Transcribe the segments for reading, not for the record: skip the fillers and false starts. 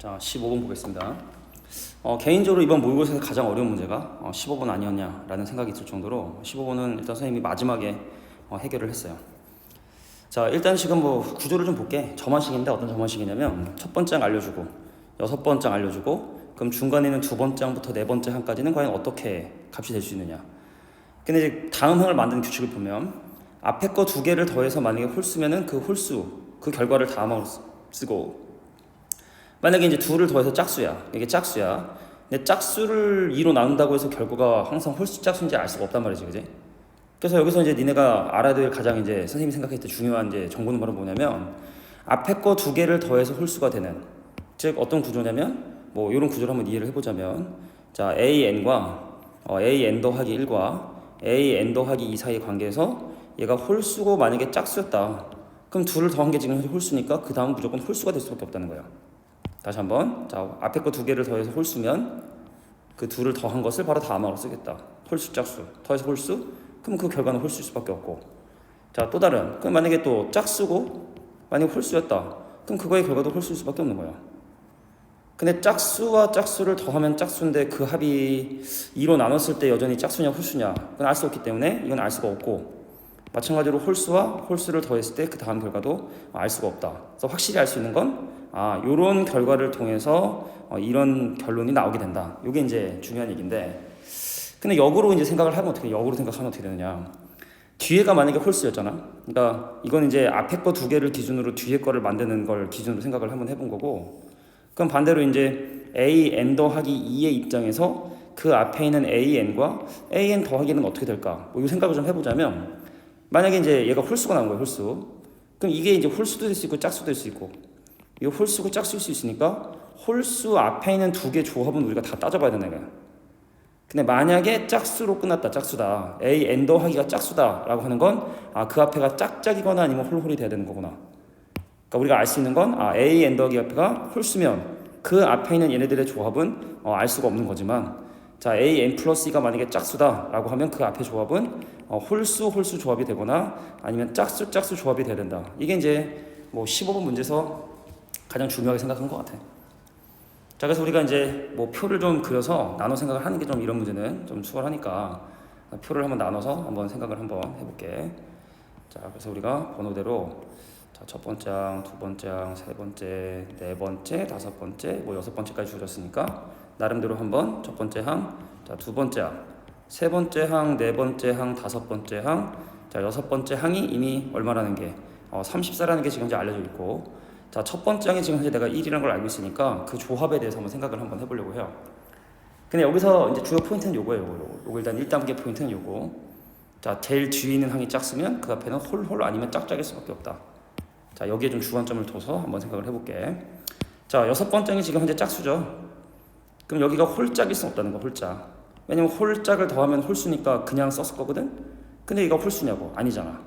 자, 15번 보겠습니다. 개인적으로 이번 모의고사에서 가장 어려운 문제가 15번 아니었냐라는 생각이 들 정도로 15번은 일단 선생님이 마지막에 해결을 했어요. 자, 일단 지금 구조를 좀 볼게. 점화식인데 어떤 점화식이냐면 첫 번째 항 알려주고 여섯 번째 항 알려주고 그럼 중간에 있는 두 번째 항부터 네 번째 항까지는 과연 어떻게 값이 될 수 있느냐. 근데 이제 다음 항을 만드는 규칙을 보면 앞에 거 두 개를 더해서 만약에 홀수면은 그 홀수, 그 결과를 다음 항으로 쓰고 만약에 이제 둘을 더해서 짝수야. 이게 짝수야. 근데 짝수를 2로 나눈다고 해서 결과가 항상 홀수 짝수인지 알 수가 없단 말이지, 그지? 그래서 여기서 이제 니네가 알아야 될 가장 이제 선생님이 생각했을 때 중요한 이제 정보는 바로 뭐냐면 앞에 거 두 개를 더해서 홀수가 되는, 즉 어떤 구조냐면 이런 구조를 한번 이해를 해보자면 자 AN과 AN 더하기 1과 AN 더하기 2 사이의 관계에서 얘가 홀수고 만약에 짝수였다. 그럼 둘을 더한 게 지금 홀수니까 그 다음은 무조건 홀수가 될 수밖에 없다는 거야. 다시 한번. 자, 앞에 거 두 개를 더해서 홀수면 그 둘을 더한 것을 바로 다음으로 쓰겠다. 홀수 짝수 더해서 홀수, 그럼 그 결과는 홀수일 수밖에 없고. 자, 또 다른, 그럼 만약에 또 짝수고 만약에 홀수였다. 그럼 그거의 결과도 홀수일 수밖에 없는 거야. 근데 짝수와 짝수를 더하면 짝수인데 그 합이 2로 나눴을 때 여전히 짝수냐 홀수냐 그건 알 수 없기 때문에 이건 알 수가 없고, 마찬가지로 홀수와 홀수를 더했을 때 그 다음 결과도 알 수가 없다. 그래서 확실히 알 수 있는 건 요런 결과를 통해서 이런 결론이 나오게 된다. 요게 이제 중요한 얘기인데, 근데 역으로 이제 생각을 하면 어떻게 되느냐. 뒤에가 만약에 홀수였잖아. 그러니까 이건 이제 앞에 거 두 개를 기준으로 뒤에 거를 만드는 걸 기준으로 생각을 한번 해본 거고, 그럼 반대로 이제 AN 더하기 2의 입장에서 그 앞에 있는 AN과 AN 더하기는 어떻게 될까? 이 생각을 좀 해보자면, 만약에 이제 얘가 홀수가 나온 거예요, 홀수. 그럼 이게 이제 홀수도 될 수 있고 짝수도 될 수 있고, 이 홀수고 짝수일 수 있으니까 홀수 앞에 있는 두 개 조합은 우리가 다 따져봐야 되는 거야. 근데 만약에 짝수로 끝났다, 짝수다, AN 더하기가 짝수다 라고 하는 건 그 앞에가 짝짝이거나 아니면 홀홀이 돼야 되는 거구나. 그러니까 우리가 알 수 있는 건 AN 더하기 앞에가 홀수면 그 앞에 있는 얘네들의 조합은 알 수가 없는 거지만, 자 AN 플러스 2가 만약에 짝수다 라고 하면 그 앞에 조합은 홀수 조합이 되거나 아니면 짝수 조합이 돼야 된다. 이게 이제 15번 문제에서 가장 중요하게 생각한 것 같아. 자, 그래서 우리가 이제 표를 좀 그려서 나눠 생각을 하는 게 좀 이런 문제는 좀 수월하니까 표를 한번 나눠서 한번 생각을 한번 해볼게. 자, 그래서 우리가 번호대로 첫 번째 항, 두 번째 항, 세 번째, 네 번째, 다섯 번째, 여섯 번째까지 줄였으니까 나름대로 한번 첫 번째 항, 자, 두 번째 항, 세 번째 항, 네 번째 항, 다섯 번째 항, 자, 여섯 번째 항이 이미 얼마라는 게 34라는 게 지금 이제 알려져 있고, 자, 첫 번째 항이 지금 현재 내가 1이라는 걸 알고 있으니까 그 조합에 대해서 한번 생각을 한번 해보려고 해요. 근데 여기서 이제 주요 포인트는 요거예요. 요거 일단 1단계 포인트는 요거. 자, 제일 뒤에 있는 항이 짝수면 그 앞에는 홀 아니면 짝짝일 수밖에 없다. 자, 여기에 좀 주관점을 둬서 한번 생각을 해볼게. 자, 여섯 번째 항이 지금 현재 짝수죠. 그럼 여기가 홀짝일 수 없다는 거, 홀짝. 왜냐면 홀짝을 더하면 홀수니까 그냥 썼을 거거든? 근데 얘가 홀수냐고? 아니잖아.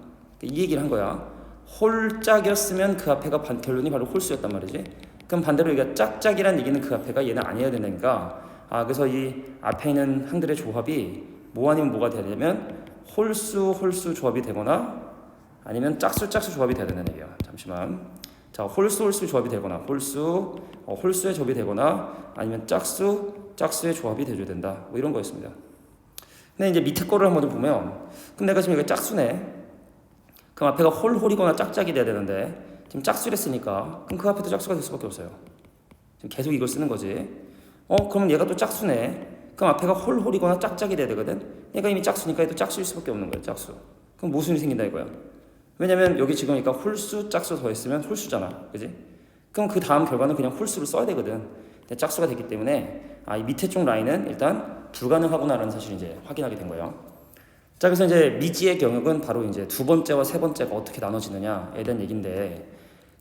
이 얘기를 한 거야. 홀짝이었으면 그 앞에가 결론이 바로 홀수였단 말이지. 그럼 반대로 여기가 짝짝이란 얘기는 그 앞에가 얘는 아니어야 된다니까. 그래서 이 앞에 있는 항들의 조합이 뭐 아니면 뭐가 돼야 되냐면 홀수 조합이 되거나 아니면 짝수 조합이 돼야 되는 얘기야. 잠시만. 자, 홀수 조합이 되거나 홀수의 조합이 되거나 아니면 짝수의 조합이 돼줘야 된다. 이런 거였습니다. 근데 이제 밑에 거를 한번 좀 보면, 그럼 내가 지금 이거 짝수네. 그럼 앞에가 홀이거나 짝짝이 돼야 되는데 지금 짝수를 했으니까 그럼 그 앞에도 짝수가 될 수밖에 없어요. 지금 계속 이걸 쓰는 거지. 그러면 얘가 또 짝수네. 그럼 앞에가 홀이거나 짝짝이 돼야 되거든. 얘가 이미 짝수니까 얘도 짝수일 수밖에 없는 거예요. 짝수. 그럼 모순이 생긴다 이거야. 왜냐면 여기 지금 그러니까 홀수 짝수 더했으면 홀수잖아, 그지? 그럼 그 다음 결과는 그냥 홀수를 써야 되거든. 근데 짝수가 됐기 때문에 이 밑에 쪽 라인은 일단 불가능하구나라는 사실을 이제 확인하게 된 거예요. 자, 그래서 이제 미지의 경역은 바로 이제 두 번째와 세 번째가 어떻게 나눠지느냐에 대한 얘기인데,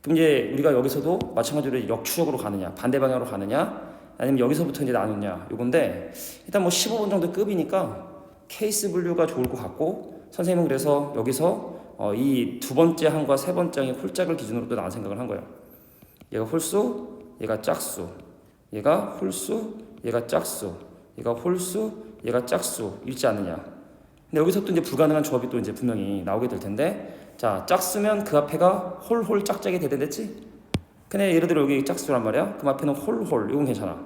그럼 이제 우리가 여기서도 마찬가지로 역추적으로 가느냐, 반대 방향으로 가느냐, 아니면 여기서부터 이제 나누냐, 요건데 일단 15번 정도 급이니까 케이스 분류가 좋을 것 같고, 선생님은 그래서 여기서 이 두 번째 항과 세 번째 항의 홀짝을 기준으로 또 나눈 생각을 한 거예요. 얘가 홀수, 얘가 짝수, 얘가 홀수, 얘가 짝수, 얘가 홀수, 얘가 짝수 일지 않느냐. 근데 여기서 또 이제 불가능한 조합이 또 이제 분명히 나오게 될 텐데, 자, 짝수면 그 앞에가 홀 짝짝이 돼야 됐지? 근데 예를 들어 여기 짝수란 말이야. 그 앞에는 홀 이건 괜찮아.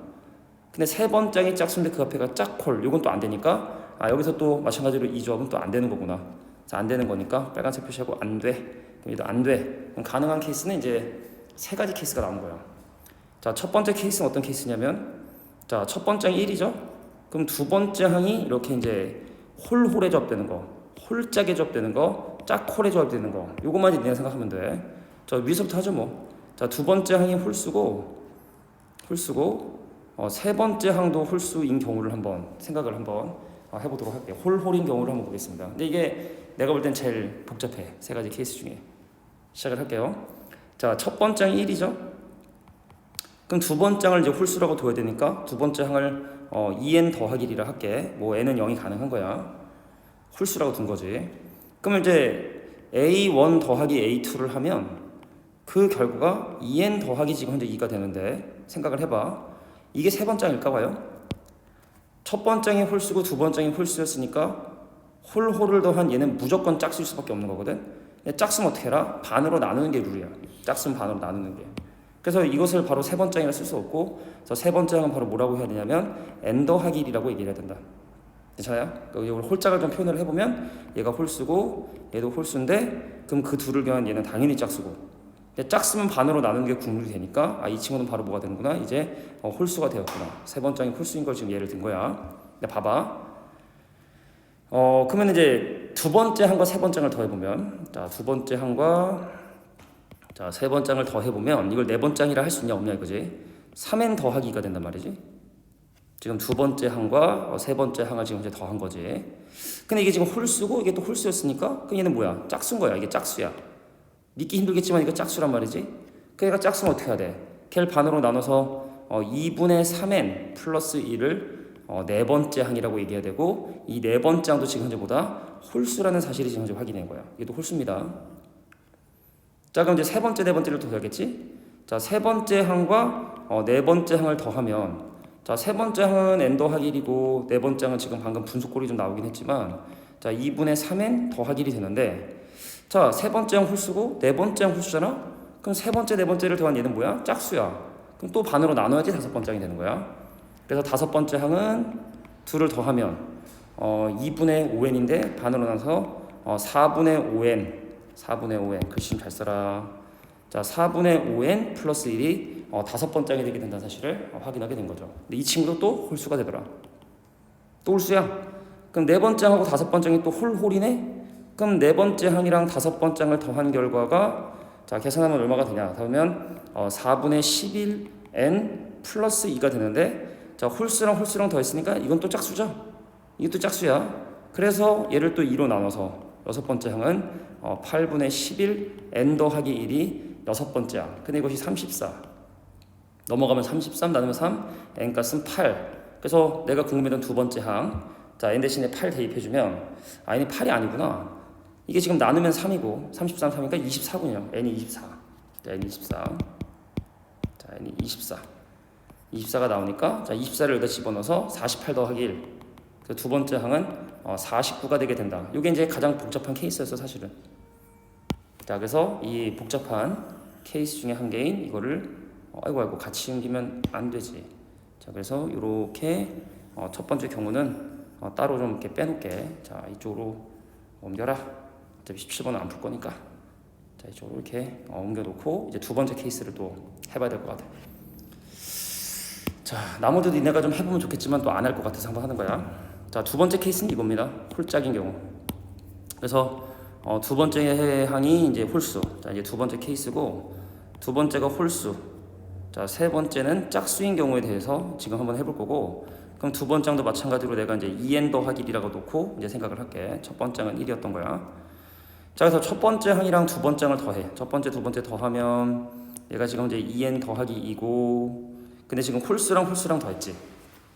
근데 세 번째이 짝수인데 그 앞에가 짝홀 이건 또 안 되니까 여기서 또 마찬가지로 이 조합은 또 안 되는 거구나. 자, 안 되는 거니까 빨간색 표시하고 안 돼. 그럼 얘도 안 돼. 그럼 가능한 케이스는 이제 세 가지 케이스가 나온 거야. 자, 첫 번째 케이스는 어떤 케이스냐면 자, 첫 번째 항이 1이죠. 그럼 두 번째 항이 이렇게 이제 홀홀에 조합되는 거, 홀짝에 조합되는 거, 짝홀에 조합되는 거. 요것만 이제 생각하면 돼. 자, 위에서부터 하죠 뭐. 자, 두 번째 항이 홀수고 세 번째 항도 홀수인 경우를 한번 생각을 한번 해보도록 할게요. 홀홀인 경우를 한번 보겠습니다. 근데 이게 내가 볼 땐 제일 복잡해. 세 가지 케이스 중에. 시작을 할게요. 자, 첫 번째 항이 1이죠. 그럼 두 번째 항을 이제 홀수라고 둬야 되니까 두 번째 항을 2n 더하기 1이라 할게. 뭐 n은 0이 가능한 거야. 홀수라고 둔 거지. 그러면 이제 a1 더하기 a2를 하면 그 결과가 2n 더하기 지금 현재 2가 되는데 생각을 해봐. 이게 세 번째 항일까 봐요. 첫 번째 항이 홀수고 두 번째 항이 홀수였으니까 홀홀을 더한 얘는 무조건 짝수일 수밖에 없는 거거든. 짝수는 어떻게 해라? 반으로 나누는 게 룰이야. 짝수는 반으로 나누는 게. 그래서 이것을 바로 세 번째 항이라 쓸 수 없고, 그래서 세 번째 항은 바로 뭐라고 해야 되냐면 n 더하기 1이라고 얘기를 해야 된다. 괜찮아요? 이걸 홀짝을 좀 표현을 해보면 얘가 홀수고 얘도 홀수인데 그럼 그 둘을 교환 얘는 당연히 짝수고. 짝수면 반으로 나누는 게 국룰이 되니까 이 친구는 바로 뭐가 되는구나? 이제 홀수가 되었구나. 세 번째 항이 홀수인 걸 지금 예를 든 거야. 근데 봐봐. 그러면 이제 두 번째 항과 세 번째 항을 더해보면, 자, 두 번째 항과 자, 세 번째 항을 더해보면 이걸 네 번째 항이라 할 수 있냐 없냐 이거지. 3n 더하기 2가 된단 말이지. 지금 두 번째 항과 세 번째 항을 지금 이제 더한 거지. 근데 이게 지금 홀수고 이게 또 홀수였으니까 그럼 얘는 뭐야? 짝수인 거야. 이게 짝수야. 믿기 힘들겠지만 이거 짝수란 말이지. 그러니까 짝수는 어떻게 해야 돼? 걔를 반으로 나눠서 2분의 3n 플러스 1을 네 번째 항이라고 얘기해야 되고 이 네 번째 항도 지금 현재보다 홀수라는 사실이 지금 현재 확인된 거야. 이게 홀수입니다. 자, 그럼 이제 세 번째, 네 번째를 더해야겠지? 자, 세 번째 항과 네 번째 항을 더하면 자, 세 번째 항은 n 더하기 1이고 네 번째 항은 지금 방금 분수꼴이 좀 나오긴 했지만 자, 2분의 3n 더하기 1이 되는데 자, 세 번째 항 홀수고 네 번째 항 홀수잖아? 그럼 세 번째, 네 번째를 더한 얘는 뭐야? 짝수야. 그럼 또 반으로 나눠야지 다섯 번째 항이 되는 거야. 그래서 다섯 번째 항은 둘을 더하면 2분의 5n인데 반으로 나눠서 4분의 5n 글씨 좀 잘 써라. 자, 4분의 5n 플러스 1이 다섯 번째 항이 되게 된다는 사실을 확인하게 된 거죠. 근데 이 친구도 또 홀수가 되더라. 또 홀수야. 그럼 네 번째 항하고 다섯 번째 항이 또 홀홀이네? 그럼 네 번째 항이랑 다섯 번째 항을 더한 결과가 자, 계산하면 얼마가 되냐? 그러면 4분의 11n 플러스 2가 되는데 자, 홀수랑 홀수랑 더했으니까 이건 또 짝수죠? 이것도 짝수야. 그래서 얘를 또 2로 나눠서 여섯 번째 항은 8분의 11 n 더하기 1이 여섯 번째 항. 근데 이것이 34. 넘어가면 33 나누면 3 n 값은 8. 그래서 내가 궁금했던 두 번째 항. 자, n 대신에 8 대입해주면 n이 8이 아니구나. 이게 지금 나누면 3이고 33, 3이니까 24군요. n이 24. 자, n이 24. 자, n이 24. 24가 나오니까 자, 24를 여기다 집어넣어서 48 더하기 1. 그래서 두 번째 항은 49가 되게 된다. 이게 이제 가장 복잡한 케이스였어 사실은. 자, 그래서 이 복잡한 케이스 중에 한 개인 이거를 아이고 같이 옮기면 안 되지. 자, 그래서 이렇게 첫 번째 경우는 따로 좀 이렇게 빼놓게. 자, 이쪽으로 옮겨라. 어차피 17번은 안 풀 거니까. 자, 이쪽으로 이렇게 옮겨놓고 이제 두 번째 케이스를 또 해봐야 될 것 같아. 자, 나머지도 니네가 좀 해보면 좋겠지만 또 안 할 것 같아서 한번 하는 거야. 자, 두 번째 케이스는 이겁니다. 홀짝인 경우. 그래서 두 번째 항이 이제 홀수. 자, 이제 두 번째 케이스고 두 번째가 홀수. 자, 세 번째는 짝수인 경우에 대해서 지금 한번 해볼 거고. 그럼 두 번째 항도 마찬가지로 내가 이제 2n 더하기 1이라고 놓고 이제 생각을 할게. 첫 번째 항은 1이었던 거야. 자, 그래서 첫 번째 항이랑 두 번째 항을 더해. 첫 번째, 두 번째 더하면 얘가 지금 이제 2n 더하기 2고 근데 지금 홀수랑 더했지.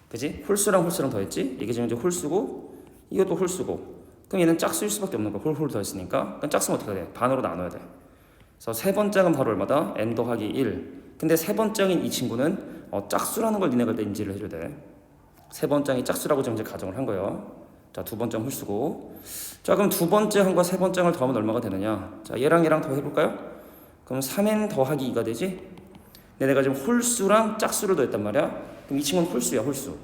그지? 홀수랑 더했지. 이게 지금 이제 홀수고 이것도 홀수고 그럼 얘는 짝수일 수밖에 없는 거야. 홀 더했으니까. 그럼 짝수는 어떻게 해야 돼? 반으로 나눠야 돼. 그래서 세 번째 항은 바로 얼마다? n 더하기 1. 근데 세 번째 항인 이 친구는 짝수라는 걸 니네가 일단 인지를 해줘야 돼. 세 번째 항이 짝수라고 지금 이제 가정을 한 거예요. 자, 두 번째 항 홀수고. 자, 그럼 두 번째 항과 세 번째 항을 더하면 얼마가 되느냐? 자, 얘랑 더 해볼까요? 그럼 3n 더하기 2가 되지? 근데 내가 지금 홀수랑 짝수를 더했단 말이야. 그럼 이 친구는 홀수야, 홀수.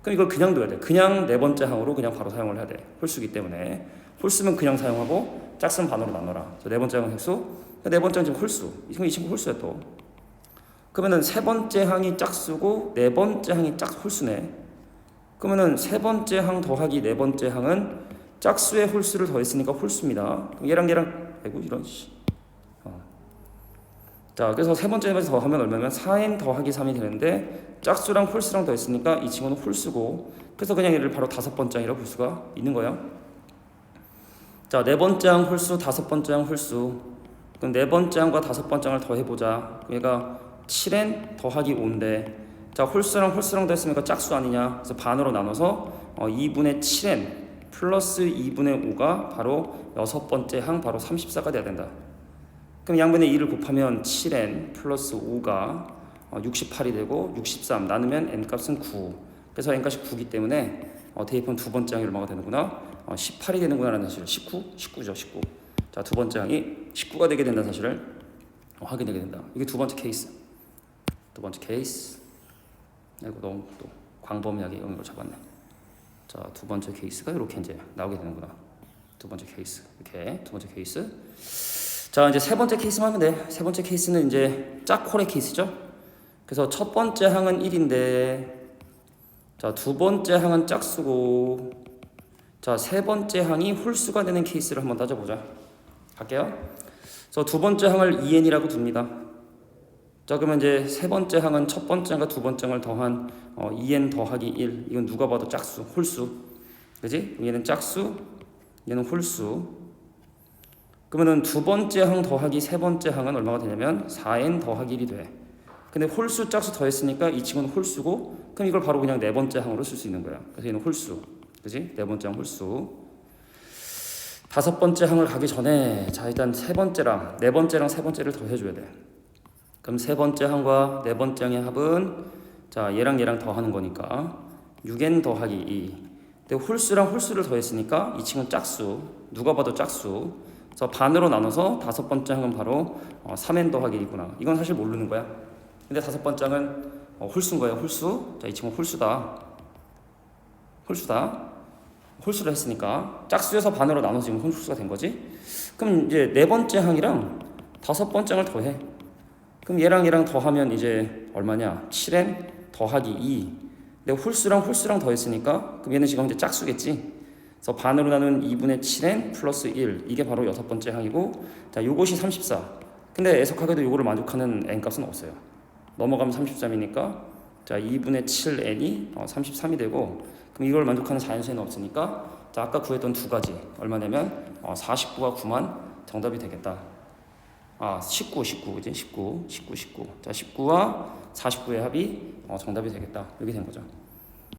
그럼 이걸 그냥 둬야 돼. 그냥 네 번째 항으로 그냥 바로 사용을 해야 돼. 홀수기 때문에. 홀수면 그냥 사용하고 짝수는 반으로 나눠라. 네 번째 항은 획수, 네 번째 항은 지금 홀수. 이 친구 홀수야 또. 그러면은 세 번째 항이 짝수고 네 번째 항이 홀수네. 그러면은 세 번째 항 더하기 네 번째 항은 짝수의 홀수를 더했으니까 홀수입니다. 그럼 얘랑 아이고 이런 씨. 자, 그래서 세 번째 에서 더하면 얼마냐면 4n 더하기 3이 되는데 짝수랑 홀수랑 더했으니까 이 친구는 홀수고, 그래서 그냥 얘를 바로 다섯 번째 항이라고 볼 수가 있는 거예요. 자, 네 번째 항 홀수, 다섯 번째 항 홀수. 그럼 네 번째 항과 다섯 번째 항을 더해보자. 얘가 7n 더하기 5인데, 자, 홀수랑 더했으니까 짝수 아니냐. 그래서 반으로 나눠서 2분의 7n 플러스 2분의 5가 바로 여섯 번째 항 바로 34가 돼야 된다. 그럼 양분의 2를 곱하면 7n 플러스 5가 68이 되고 63 나누면 n값은 9. 그래서 n값이 9이기 때문에 대입은 두 번째 항이 얼마가 되는구나? 18이 되는구나 라는 사실을 19죠 19. 자, 두 번째 항이 19가 되게 된다는 사실을 확인하게 된다. 이게 두 번째 케이스. 두 번째 케이스. 이거 너무 또 광범위하게 영역을 잡았네. 자, 두 번째 케이스가 이렇게 이제 나오게 되는구나. 두 번째 케이스. 이렇게 두 번째 케이스. 자, 이제 세 번째 케이스만 하면 돼. 세 번째 케이스는 이제 짝홀의 케이스죠. 그래서 첫 번째 항은 1인데, 자, 두 번째 항은 짝수고, 자, 세 번째 항이 홀수가 되는 케이스를 한번 따져보자. 갈게요. 그래서 두 번째 항을 2n이라고 둡니다. 자, 그러면 이제 세 번째 항은 첫 번째 항과 두 번째 항을 더한 2n 더하기 1. 이건 누가 봐도 짝수, 홀수. 그지? 얘는 짝수, 얘는 홀수. 그러면은 두 번째 항 더하기 세 번째 항은 얼마가 되냐면 4n 더하기 1이 돼. 근데 홀수 짝수 더했으니까 이 친구는 홀수고, 그럼 이걸 바로 그냥 네 번째 항으로 쓸 수 있는 거야. 그래서 얘는 홀수. 그지? 네 번째 항 홀수. 다섯 번째 항을 가기 전에, 자, 일단 세 번째랑 네 번째랑 세 번째를 더해줘야 돼. 그럼 세 번째 항과 네 번째 항의 합은, 자, 얘랑 더하는 거니까 6n 더하기 2. 근데 홀수랑 홀수를 더했으니까 이 친구는 짝수. 누가 봐도 짝수. 그래서 반으로 나눠서 다섯 번째 항은 바로 3n 더하기 1이구나. 이건 사실 모르는 거야. 근데 다섯 번째 항은 홀수인 거예요. 홀수. 자, 이 친구 홀수다. 홀수를 했으니까 짝수에서 반으로 나눠서 지금 홀수가 된 거지. 그럼 이제 네 번째 항이랑 다섯 번째 항을 더해. 그럼 얘랑 더하면 이제 얼마냐? 7n 더하기 2. 근데 홀수랑 더했으니까 그럼 얘는 지금 이제 짝수겠지. 그래서 반으로 나눈 2분의 7n 플러스 1. 이게 바로 여섯 번째 항이고, 자, 요것이 34. 근데 애석하게도 요거를 만족하는 n값은 없어요. 넘어가면 33이니까, 자, 2분의 7n이 33이 되고, 그럼 이걸 만족하는 자연수는 없으니까, 자, 아까 구했던 두 가지 얼마냐면 49와 9만 정답이 되겠다. 19 그지? 19. 자, 19와 49의 합이 정답이 되겠다. 이렇게 된 거죠.